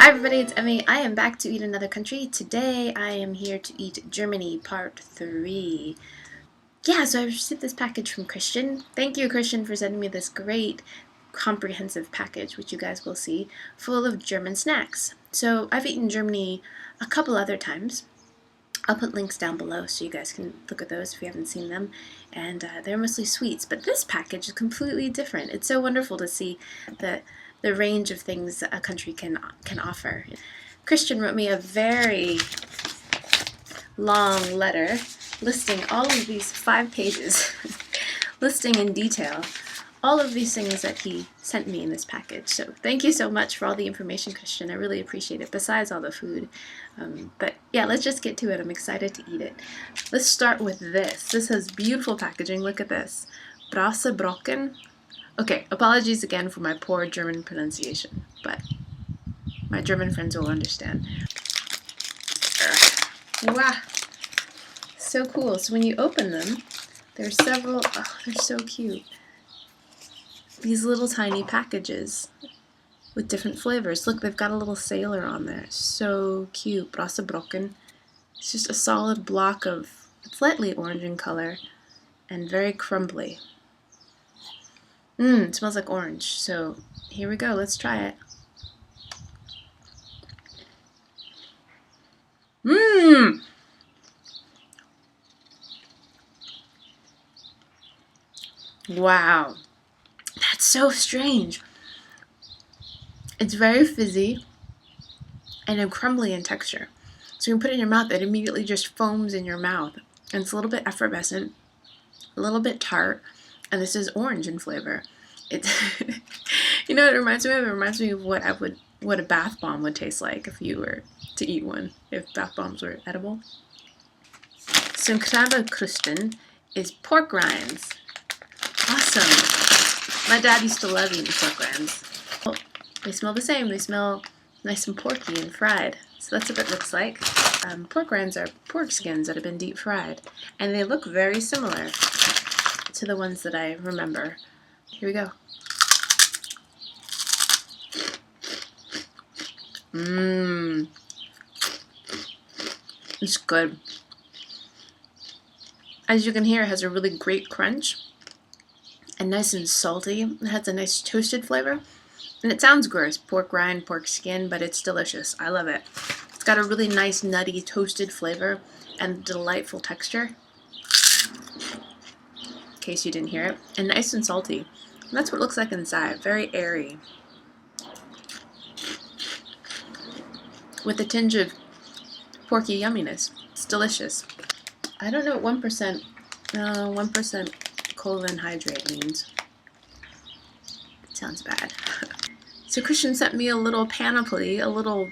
Hi everybody, it's Emmy. I am back to eat another country. Today I am here to eat Germany part 3. Yeah, so I received this package from Christian. Thank you, Christian, for sending me this great comprehensive package, which you guys will see, full of German snacks. So I've eaten Germany a couple other times. I'll put links down below so you guys can look at those if you haven't seen them. And they're mostly sweets, but this package is completely different. It's so wonderful to see the range of things a country can offer. Christian wrote me a very long letter listing all of these 5 pages, listing in detail all of these things that he sent me in this package. So thank you so much for all the information, Christian. I really appreciate it, besides all the food. But yeah, let's just get to it. I'm excited to eat it. Let's start with this. This has beautiful packaging. Look at this. Brause Brocken. Okay, apologies again for my poor German pronunciation, but my German friends will understand. Wow, so cool. So when you open them, there's several, oh, they're so cute. These little tiny packages with different flavors. Look, they've got a little sailor on there. So cute. Brause Brocken. It's just a solid block of slightly orange in color and very crumbly. It smells like orange. So here we go. Let's try it. Wow. That's so strange. It's very fizzy and crumbly in texture. So when you put it in your mouth, it immediately just foams in your mouth. And it's a little bit effervescent, a little bit tart, and this is orange in flavor. It's you know what it reminds me of? It reminds me of what a bath bomb would taste like if you were to eat one, if bath bombs were edible. So Knabber Krusten is pork rinds. Awesome. My dad used to love eating pork rinds. Oh, they smell the same. They smell nice and porky and fried. So that's what it looks like. Pork rinds are pork skins that have been deep fried, and they look very similar to the ones that I remember. Here we go. It's good. As you can hear, it has a really great crunch and nice and salty. It has a nice toasted flavor. And it sounds gross, pork rind, pork skin, but it's delicious. I love it. It's got a really nice nutty toasted flavor and delightful texture, in case you didn't hear it, and nice and salty. And that's what it looks like inside, very airy, with a tinge of porky yumminess. It's delicious. I don't know what 1% colon hydrate means. It sounds bad. So Christian sent me a little panoply, a little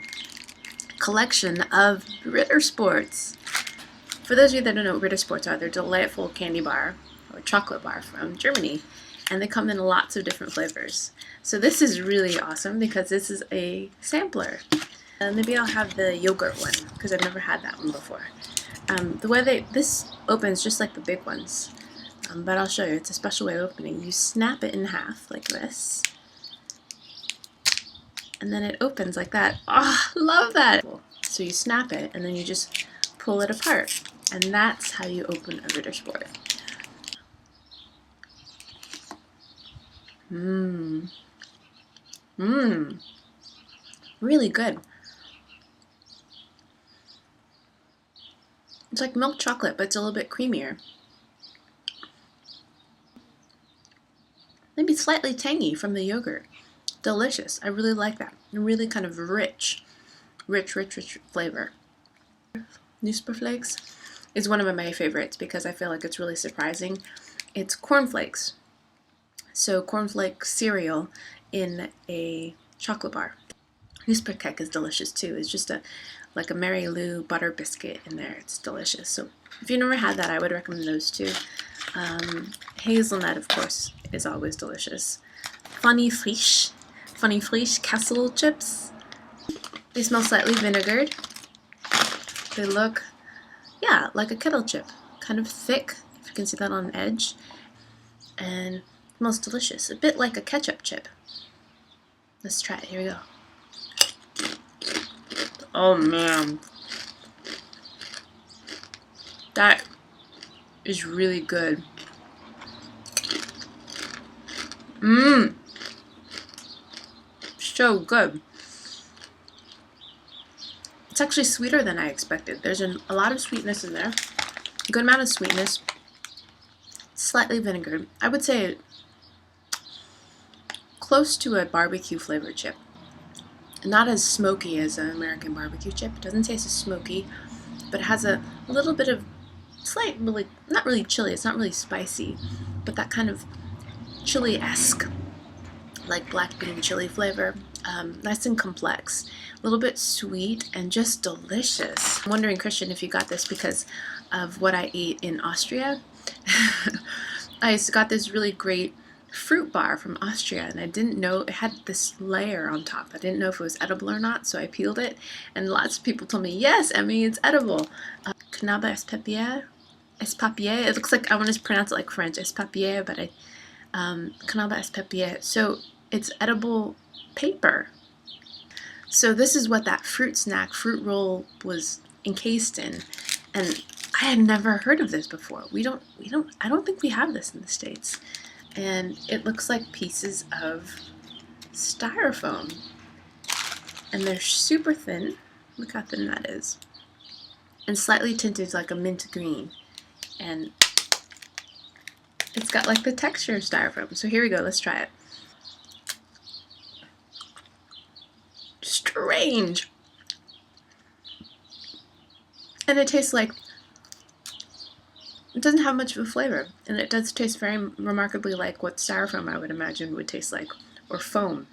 collection of Ritter Sports. For those of you that don't know what Ritter Sports are, they're a delightful candy bar or chocolate bar from Germany, and they come in lots of different flavors. So this is really awesome because this is a sampler. Maybe I'll have the yogurt one because I've never had that one before. The way this opens just like the big ones, but I'll show you. It's a special way of opening. You snap it in half like this, and then it opens like that. Oh, love that! So you snap it, and then you just pull it apart, and that's how you open a Ritter Sport. Really good. It's like milk chocolate, but it's a little bit creamier. Maybe slightly tangy from the yogurt. Delicious. I really like that. Really kind of rich flavor. Knusper flakes is one of my favorites because I feel like it's really surprising. It's cornflakes. So cornflake cereal in a chocolate bar. Knusper cake is delicious too. It's just like a Mary Lou butter biscuit in there. It's delicious. So if you've never had that, I would recommend those too. Hazelnut, of course, is always delicious. Funny Frisch Kessel Chips. They smell slightly vinegared. They look, yeah, like a kettle chip. Kind of thick, if you can see that on an edge. And smells delicious. A bit like a ketchup chip. Let's try it. Here we go. Oh man, that is really good. Mmm, so good. It's actually sweeter than I expected. There's a lot of sweetness in there, a good amount of sweetness, slightly vinegared. I would say close to a barbecue flavored chip. Not as smoky as an American barbecue chip. It doesn't taste as smoky, but it has a little bit of slight, really, not really chili, it's not really spicy, but that kind of chili-esque, like black bean chili flavor. Nice and complex. A little bit sweet and just delicious. I'm wondering, Christian, if you got this because of what I ate in Austria. I got this really great fruit bar from Austria, and I didn't know it had this layer on top. I didn't know if it was edible or not, so I peeled it, and lots of people told me, yes, Emmy, it's edible. Knabber Esspapier? Esspapier? It looks like I want to pronounce it like French, Esspapier, but Knabber Esspapier. So it's edible paper. So this is what that fruit snack, fruit roll was encased in, and I had never heard of this before. I don't think we have this in the States. And it looks like pieces of styrofoam, and they're super thin. Look how thin that is, and slightly tinted like a mint green, and it's got like the texture of styrofoam. So here we go, let's try it. Strange, and it tastes like, it doesn't have much of a flavor, and it does taste very remarkably like what styrofoam I would imagine would taste like, or foam.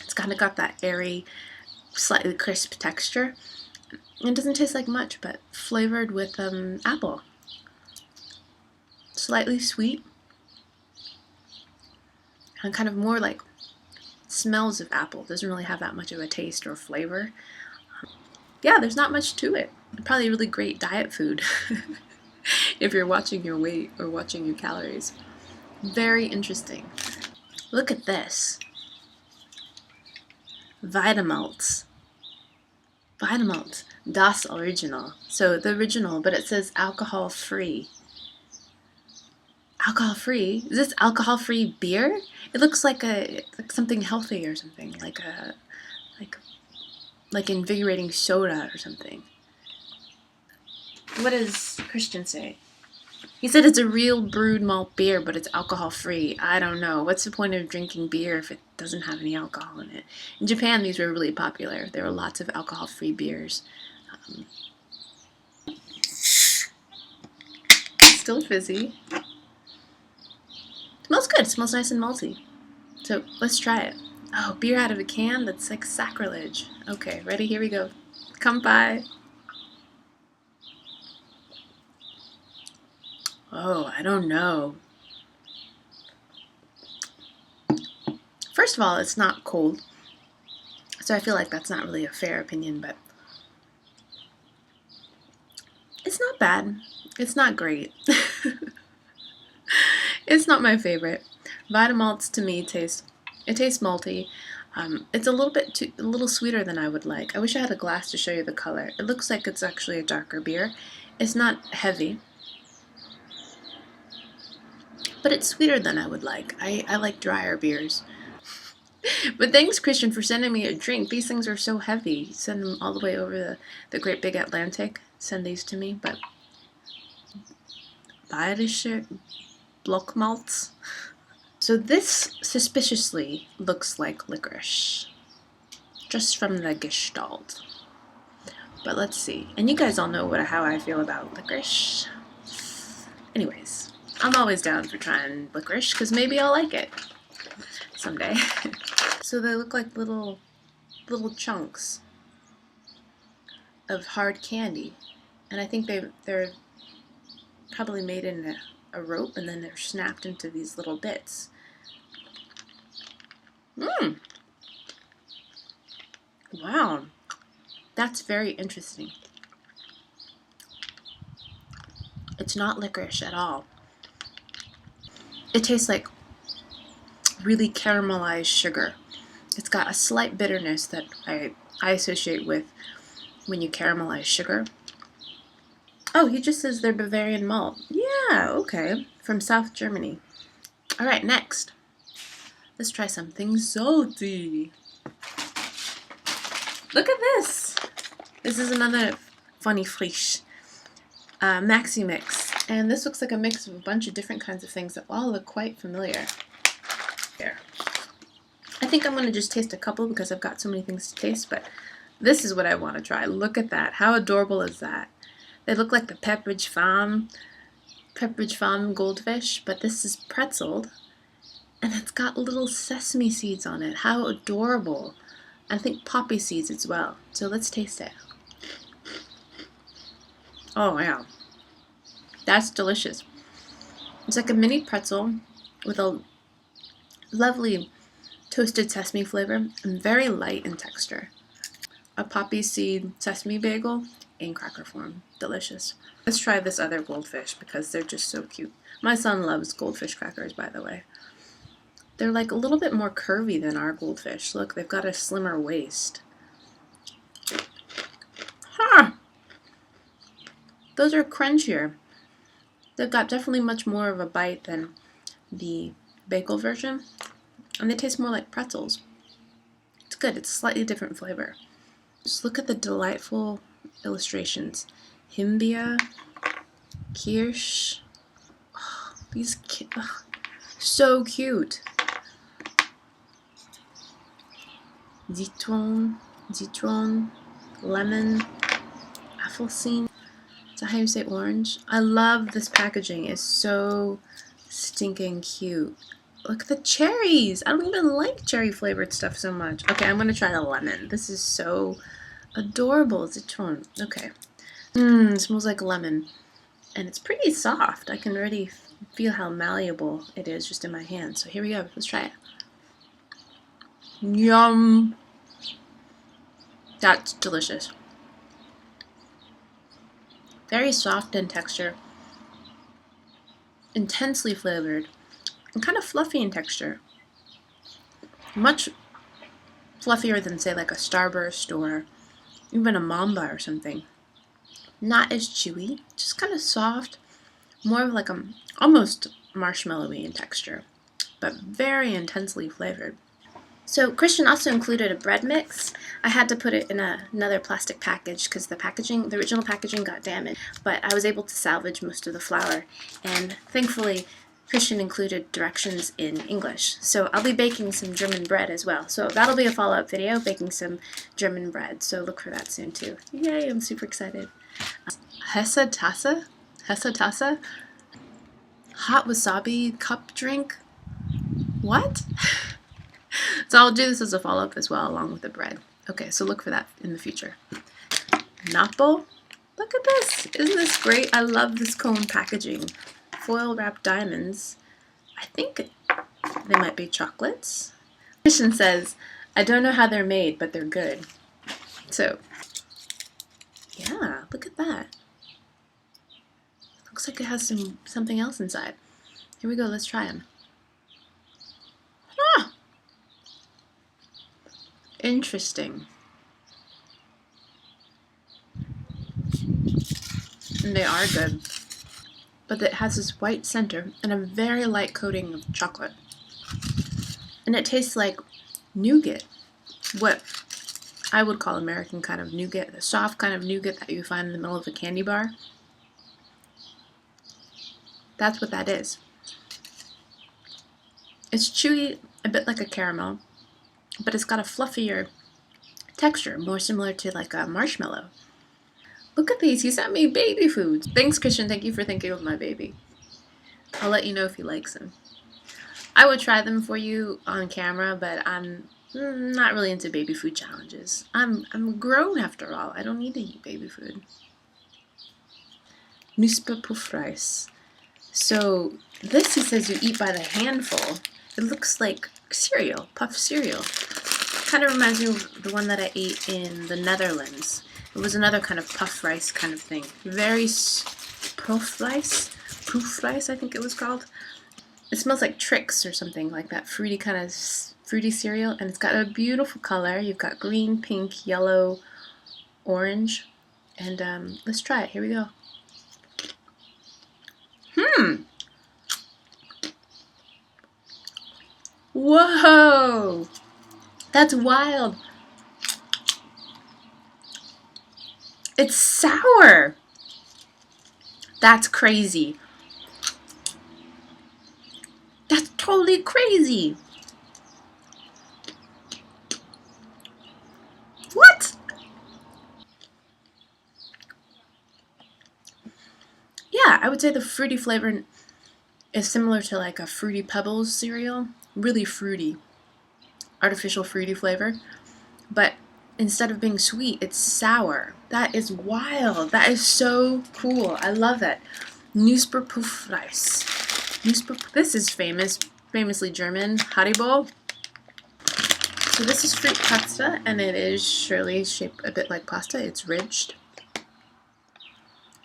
It's kind of got that airy, slightly crisp texture. It doesn't taste like much, but flavored with apple. Slightly sweet, and kind of more like smells of apple. Doesn't really have that much of a taste or flavor. Yeah, there's not much to it. Probably really great diet food. If you're watching your weight or watching your calories. Very interesting. Look at this. Vita Malz. Vita Malz. Das Original. So the original, but it says alcohol free. Alcohol free? Is this alcohol free beer? It looks like something healthy or something. Like invigorating soda or something. What does Christian say? He said it's a real brewed malt beer, but it's alcohol free. I don't know. What's the point of drinking beer if it doesn't have any alcohol in it? In Japan, these were really popular. There were lots of alcohol free beers. Still fizzy. Smells good. Smells nice and malty. So let's try it. Oh, beer out of a can? That's like sacrilege. Okay, ready? Here we go. Come by. Oh, I don't know. First of all, it's not cold, so I feel like that's not really a fair opinion, but it's not bad. It's not great. It's not my favorite. Vita Malz to me tastes malty. It's a little sweeter than I would like. I wish I had a glass to show you the color. It looks like it's actually a darker beer. It's not heavy, but it's sweeter than I would like. I like drier beers. But thanks, Christian, for sending me a drink. These things are so heavy. You send them all the way over the great big Atlantic. Send these to me, but Bayrischer Blockmalz. So this suspiciously looks like licorice, just from the gestalt. But let's see. And you guys all know how I feel about licorice. Anyways, I'm always down for trying licorice, because maybe I'll like it someday. So they look like little chunks of hard candy. And I think they're probably made in a rope, and then they're snapped into these little bits. Wow. That's very interesting. It's not licorice at all. It tastes like really caramelized sugar. It's got a slight bitterness that I associate with when you caramelize sugar. Oh, he just says they're Bavarian malt. Yeah, okay. From South Germany. Alright, next. Let's try something salty. Look at this! This is another funny frisch. Maxi mix. And this looks like a mix of a bunch of different kinds of things that all look quite familiar. Here. I think I'm going to just taste a couple because I've got so many things to taste, but this is what I want to try. Look at that. How adorable is that? They look like the Pepperidge Farm Goldfish, but this is pretzeled, and it's got little sesame seeds on it. How adorable. I think poppy seeds as well. So let's taste it. Oh, yeah. That's delicious. It's like a mini pretzel with a lovely toasted sesame flavor and very light in texture. A poppy seed sesame bagel in cracker form. Delicious. Let's try this other goldfish because they're just so cute. My son loves goldfish crackers, by the way. They're like a little bit more curvy than our goldfish. Look, they've got a slimmer waist. Huh! Those are crunchier. They've got definitely much more of a bite than the bagel version. And they taste more like pretzels. It's good. It's a slightly different flavor. Just look at the delightful illustrations. Himbia, Kirsch. Oh, these so cute. Citron, lemon, Apfelsine. Is that how you say orange? I love this packaging. It's so stinking cute. Look at the cherries. I don't even like cherry flavored stuff so much. Okay, I'm gonna try the lemon. This is so adorable. Citron. Okay. It smells like lemon. And it's pretty soft. I can already feel how malleable it is just in my hand. So here we go. Let's try it. Yum. That's delicious. Very soft in texture. Intensely flavored. And kind of fluffy in texture. Much fluffier than, say, like a Starburst or even a Mamba or something. Not as chewy, just kind of soft, more of like a almost marshmallowy in texture, but very intensely flavored. So Christian also included a bread mix. I had to put it in another plastic package because the original packaging got damaged, but I was able to salvage most of the flour, and thankfully Christian included directions in English. So I'll be baking some German bread as well. So that'll be a follow-up video, baking some German bread. So look for that soon too. Yay, I'm super excited. Hesse Tasse? Hot Wasabi Cup drink? What? So I'll do this as a follow-up as well, along with the bread. Okay, so look for that in the future. Nappo? Look at this! Isn't this great? I love this cone packaging. Foil wrapped diamonds. I think they might be chocolates. Christian says, I don't know how they're made, but they're good. So, yeah, look at that. Looks like it has something else inside. Here we go, let's try them. Ah! Interesting. And they are good. But it has this white center and a very light coating of chocolate. And it tastes like nougat. What I would call American kind of nougat, the soft kind of nougat that you find in the middle of a candy bar. That's what that is. It's chewy, a bit like a caramel, but it's got a fluffier texture, more similar to like a marshmallow. Look at these, he sent me baby food. Thanks, Christian, thank you for thinking of my baby. I'll let you know if he likes them. I would try them for you on camera, but I'm not really into baby food challenges. I'm grown after all. I don't need to eat baby food. Knusper Puffreis. So this, he says, you eat by the handful. It looks like cereal, puff cereal. Kind of reminds me of the one that I ate in the Netherlands. It was another kind of puff rice kind of thing. Very puff rice, I think it was called. It smells like Trix or something, like that fruity kind of fruity cereal, and it's got a beautiful color. You've got green, pink, yellow, orange. And let's try it. Here we go. Whoa! That's wild. It's sour. That's crazy. That's totally crazy. What? Yeah, I would say the fruity flavor is similar to like a Fruity Pebbles cereal. Really fruity. Artificial fruity flavor. But instead of being sweet, it's sour. That is wild. That is so cool. I love it. Knusper Puffreis. This is famously German. Haribo. So this is fruit pasta, and it is surely shaped a bit like pasta. It's ridged.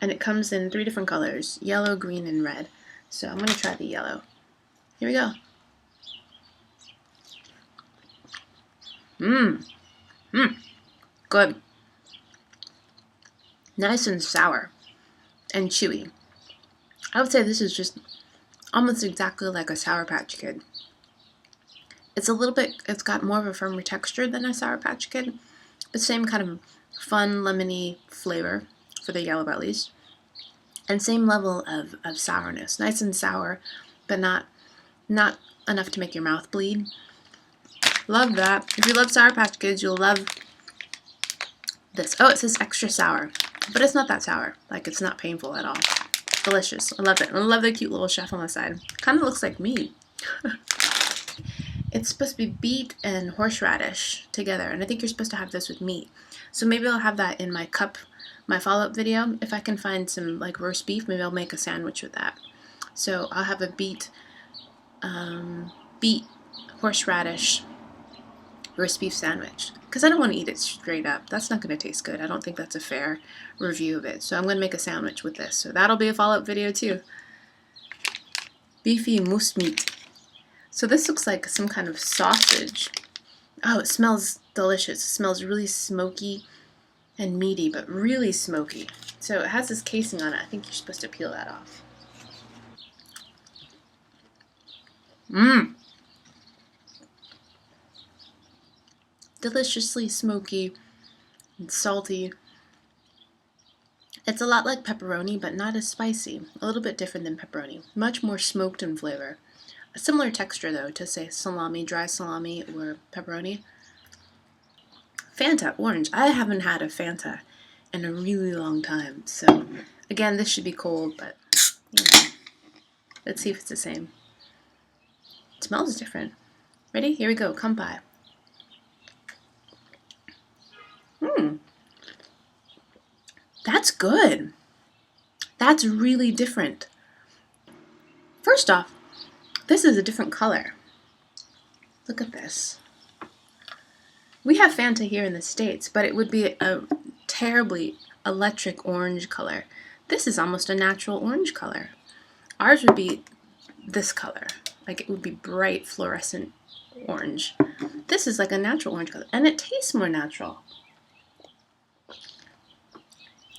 And it comes in 3 different colors, yellow, green, and red. So I'm going to try the yellow. Here we go. Good. Nice and sour and chewy. I would say this is just almost exactly like a Sour Patch Kid. It's got more of a firmer texture than a Sour Patch Kid. The same kind of fun, lemony flavor, for the yellow at least. And same level of sourness. Nice and sour, but not enough to make your mouth bleed. Love that. If you love Sour Patch Kids, you'll love this. Oh, it says extra sour. But it's not that sour. Like, it's not painful at all. Delicious. I love it. I love the cute little chef on the side. Kind of looks like me. It's supposed to be beet and horseradish together, and I think you're supposed to have this with meat. So maybe I'll have that in my cup, my follow-up video. If I can find some like roast beef, maybe I'll make a sandwich with that. So I'll have a beet horseradish roast beef sandwich, because I don't want to eat it straight up. That's not going to taste good. I don't think that's a fair review of it. So I'm going to make a sandwich with this. So that'll be a follow-up video too. Bifi moose meat. So this looks like some kind of sausage. Oh, it smells delicious. It smells really smoky and meaty, but really smoky. So it has this casing on it. I think you're supposed to peel that off. Deliciously smoky and salty. It's a lot like pepperoni, but not as spicy. A little bit different than pepperoni. Much more smoked in flavor. A similar texture, though, to, say, salami, dry salami, or pepperoni. Fanta, orange. I haven't had a Fanta in a really long time. So, again, this should be cold, but, you know. Let's see if it's the same. It smells different. Ready? Here we go. Come by. That's good. That's really different. First off, this is a different color. Look at this. We have Fanta here in the States, but it would be a terribly electric orange color. This is almost a natural orange color. Ours would be this color. Like, it would be bright fluorescent orange. This is like a natural orange color, and it tastes more natural.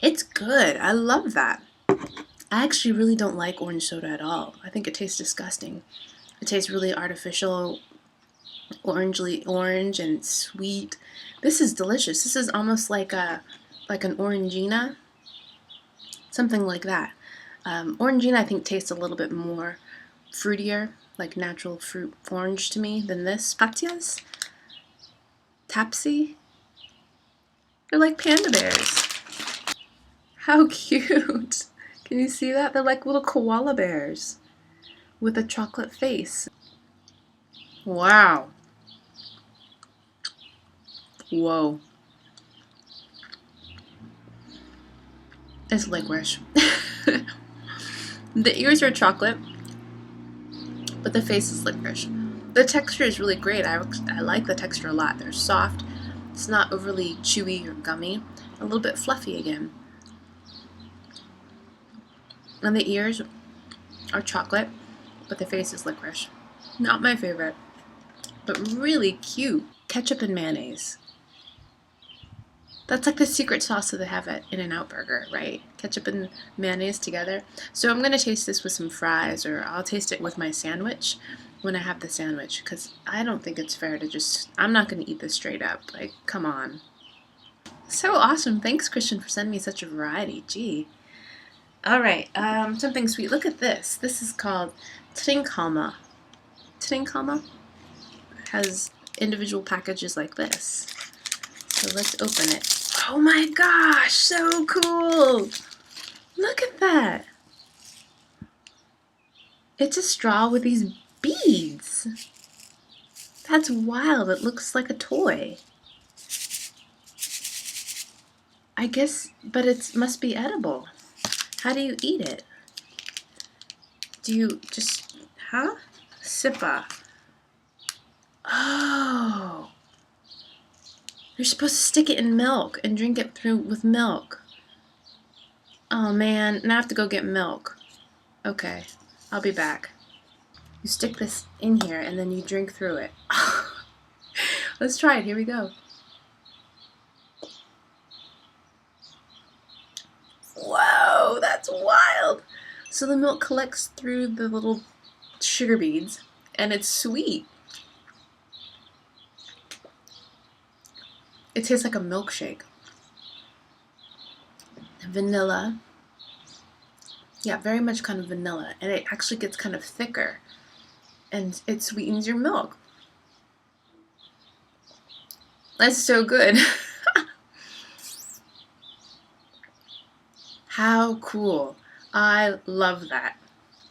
It's good. I love that. I actually really don't like orange soda at all. I think it tastes disgusting. It tastes really artificial, orange and sweet. This is delicious. This is almost like an Orangina, something like that. Orangina, I think, tastes a little bit more fruitier, like natural fruit orange to me than this. Katjes Tappsy. They're like panda bears. How cute! Can you see that? They're like little koala bears with a chocolate face. Wow. Whoa. It's licorice. The ears are chocolate, but the face is licorice. The texture is really great. I like the texture a lot. They're soft. It's not overly chewy or gummy. A little bit fluffy again. And the ears are chocolate, but the face is licorice. Not my favorite, but really cute. Ketchup and mayonnaise. That's like the secret sauce that they have at In-N-Out Burger, right? Ketchup and mayonnaise together. So I'm going to taste this with some fries, or I'll taste it with my sandwich when I have the sandwich, because I don't think it's fair to just, I'm not going to eat this straight up. Like, come on. So awesome. Thanks, Christian, for sending me such a variety. Gee. Alright, something sweet. Look at this. This is called Trincama. Trincama has individual packages like this. So let's open it. Oh my gosh, so cool! Look at that! It's a straw with these beads. That's wild. It looks like a toy. I guess, but it must be edible. How do you eat it? Do you just, huh? Sipahh. Oh. You're supposed to stick it in milk and drink it through with milk. Oh man, now I have to go get milk. Okay, I'll be back. You stick this in here and then you drink through it. Let's try it, here we go. Whoa, that's wild! So the milk collects through the little sugar beads and it's sweet. It tastes like a milkshake. Vanilla. Yeah, very much kind of vanilla. And it actually gets kind of thicker. And it sweetens your milk. That's so good. How cool. I love that.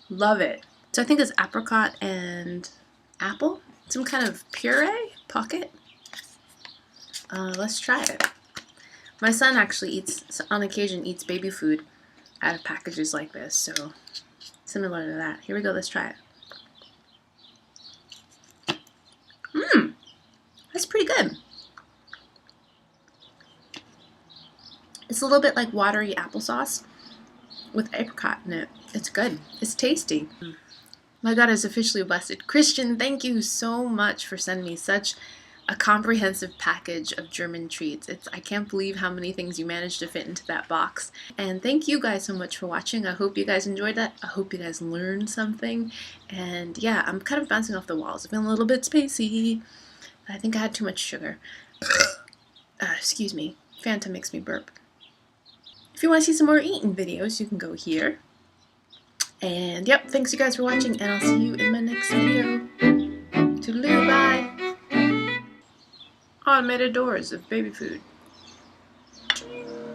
Love it. So I think it's apricot and apple. Some kind of puree pocket. Let's try it. My son actually eats, on occasion, eats baby food out of packages like this, so similar to that. Here we go, let's try it. That's pretty good. It's a little bit like watery applesauce with apricot in it. It's good. It's tasty. My God is officially blessed. Christian, thank you so much for sending me such a comprehensive package of German treats. I can't believe how many things you managed to fit into that box. And thank you guys so much for watching. I hope you guys enjoyed that. I hope you guys learned something. And yeah, I'm kind of bouncing off the walls. I'm feeling a little bit spacey. I think I had too much sugar. Excuse me. Fanta makes me burp. If you want to see some more eating videos, you can go here. And yep, thanks you guys for watching, and I'll see you in my next video. Toodaloo, bye! Automated doors of baby food.